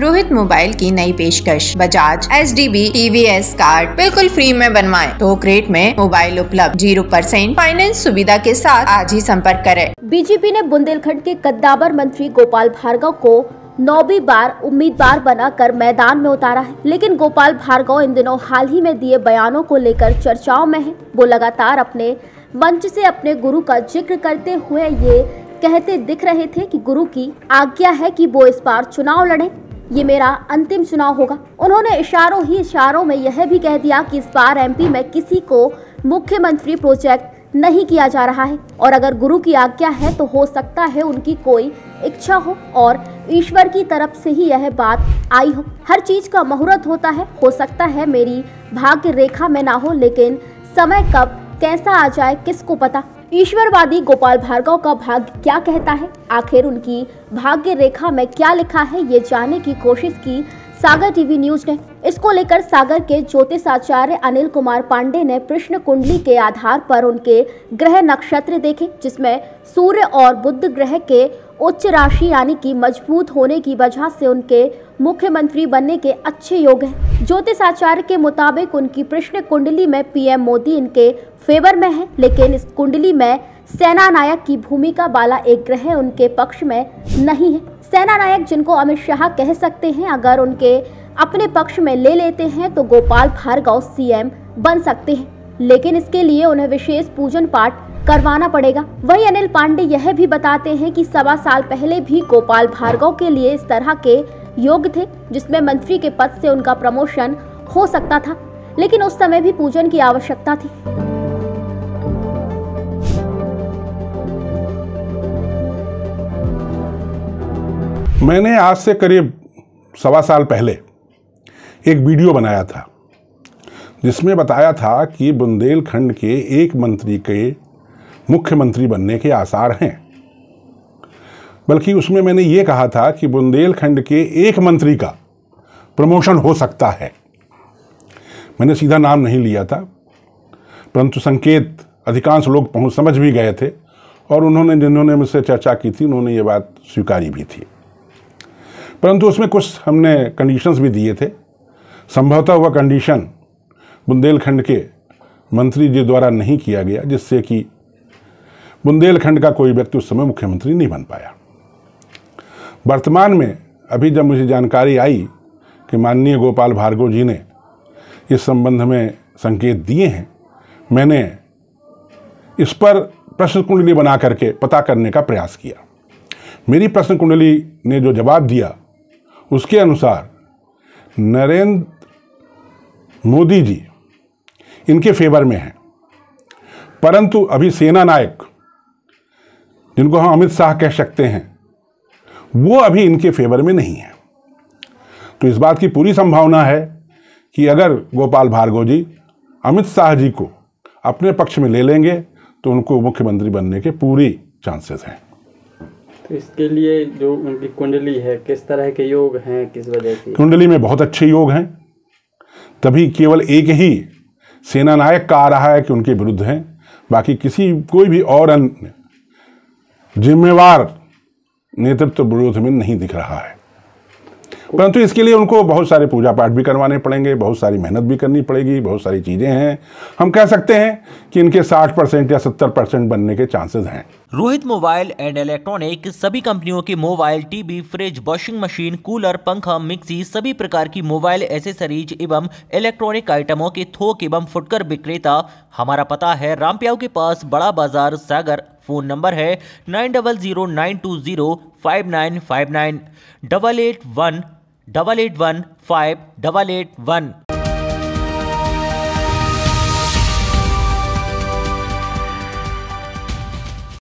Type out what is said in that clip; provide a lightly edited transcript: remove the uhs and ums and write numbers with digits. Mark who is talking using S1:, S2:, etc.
S1: Rohit mobile की नई पेशकश। बजाज HDB TVS कार्ड बिल्कुल फ्री में बनवाएं। थोक रेट में मोबाइल उपलब्ध, 0% फाइनेंस सुविधा के साथ आज ही संपर्क करें।
S2: बीजेपी ने बुंदेलखंड के कद्दावर मंत्री गोपाल भार्गव को 9वीं बार उम्मीदवार बनाकर मैदान में उतारा है। लेकिन गोपाल भार्गव इन दिनों हाल ही में दिए बयानों को लेकर चर्चाओं में है। वो लगातार अपने मंच से अपने गुरु का जिक्र करते हुए ये कहते दिख रहे थे कि गुरु की आज्ञा है कि वो इस बार चुनाव लड़े, ये मेरा अंतिम चुनाव होगा। उन्होंने इशारों में यह भी कह दिया कि इस बार MP में किसी को मुख्यमंत्री प्रोजेक्ट नहीं किया जा रहा है और अगर गुरु की आज्ञा है तो हो सकता है उनकी कोई इच्छा हो और ईश्वर की तरफ से ही यह बात आई हो। हर चीज का मुहूर्त होता है, हो सकता है मेरी भाग्य रेखा में ना हो, लेकिन समय कब कैसा आ जाए किसको पता। ईश्वरवादी गोपाल भार्गव का भाग्य क्या कहता है, आखिर उनकी भाग्य रेखा में क्या लिखा है, ये जानने की कोशिश की सागर टीवी न्यूज ने। इसको लेकर सागर के ज्योतिषाचार्य अनिल कुमार पांडे ने प्रश्न कुंडली के आधार पर उनके ग्रह नक्षत्र देखे, जिसमें सूर्य और बुध ग्रह के उच्च राशि यानी कि मजबूत होने की वजह से उनके मुख्यमंत्री बनने के अच्छे योग हैं। ज्योतिषाचार्य के मुताबिक उनकी प्रश्न कुंडली में PM मोदी इनके फेवर में है, लेकिन इस कुंडली में सेना नायक की भूमिका वाला एक ग्रह उनके पक्ष में नहीं है। सेना नायक जिनको अमित शाह कह सकते हैं, अगर उनके अपने पक्ष में ले लेते हैं तो गोपाल भार्गव CM बन सकते हैं, लेकिन इसके लिए उन्हें विशेष पूजन पाठ करवाना पड़ेगा। वहीं अनिल पांडे यह भी बताते हैं कि 1.25 साल पहले भी गोपाल भार्गव के लिए इस तरह के योग थे, जिसमें मंत्री के पद से उनका प्रमोशन हो सकता था, लेकिन उस समय भी पूजन की आवश्यकता थी।
S3: मैंने आज से करीब 1.25 साल पहले एक वीडियो बनाया था जिसमें बताया था कि बुंदेलखंड के एक मंत्री के मुख्यमंत्री बनने के आसार हैं। बल्कि उसमें मैंने ये कहा था कि बुंदेलखंड के एक मंत्री का प्रमोशन हो सकता है। मैंने सीधा नाम नहीं लिया था, परंतु संकेत अधिकांश लोग समझ भी गए थे और जिन्होंने मुझसे चर्चा की थी उन्होंने ये बात स्वीकारी भी थी। परंतु उसमें कुछ हमने कंडीशंस भी दिए थे। संभवतः वह कंडीशन बुंदेलखंड के मंत्री जी द्वारा नहीं किया गया, जिससे कि बुंदेलखंड का कोई व्यक्ति उस समय मुख्यमंत्री नहीं बन पाया। वर्तमान में अभी जब मुझे जानकारी आई कि माननीय गोपाल भार्गव जी ने इस संबंध में संकेत दिए हैं, मैंने इस पर प्रश्न कुंडली बना करके पता करने का प्रयास किया। मेरी प्रश्न कुंडली ने जो जवाब दिया उसके अनुसार नरेंद्र मोदी जी इनके फेवर में हैं, परंतु अभी सेना नायक जिनको हम अमित शाह कह सकते हैं वो अभी इनके फेवर में नहीं है। तो इस बात की पूरी संभावना है कि अगर गोपाल भार्गव जी अमित शाह जी को अपने पक्ष में ले लेंगे तो उनको मुख्यमंत्री बनने के पूरी चांसेस हैं।
S4: तो इसके लिए जो उनकी कुंडली है, किस तरह के योग हैं, किस वजह से? कुंडली
S3: में बहुत अच्छे योग हैं, तभी केवल एक ही सेना नायक का आ रहा है कि उनके विरुद्ध हैं, बाकी कोई भी और अन्य जिम्मेवार नेतृत्व विरोध में नहीं दिख रहा है। परंतु इसके लिए उनको बहुत सारे पूजा पाठ भी करवाने पड़ेंगे, बहुत सारी मेहनत भी करनी पड़ेगी, बहुत सारी चीजें हैं। हम कह सकते हैं कि इनके 60% या 70% बनने के चांसेस हैं।
S5: रोहित मोबाइल एंड इलेक्ट्रॉनिक सभी कंपनियों के mobile, TV, fridge, washing machine, cooler, पंखा, मिक्सी, सभी प्रकार की मोबाइल एसेसरीज एवं इलेक्ट्रॉनिक आइटमों के थोक एवं फुटकर विक्रेता। हमारा पता है रामप्याऊ के पास, बड़ा बाजार, सागर। फोन नंबर है 9009205959 881 881 5881।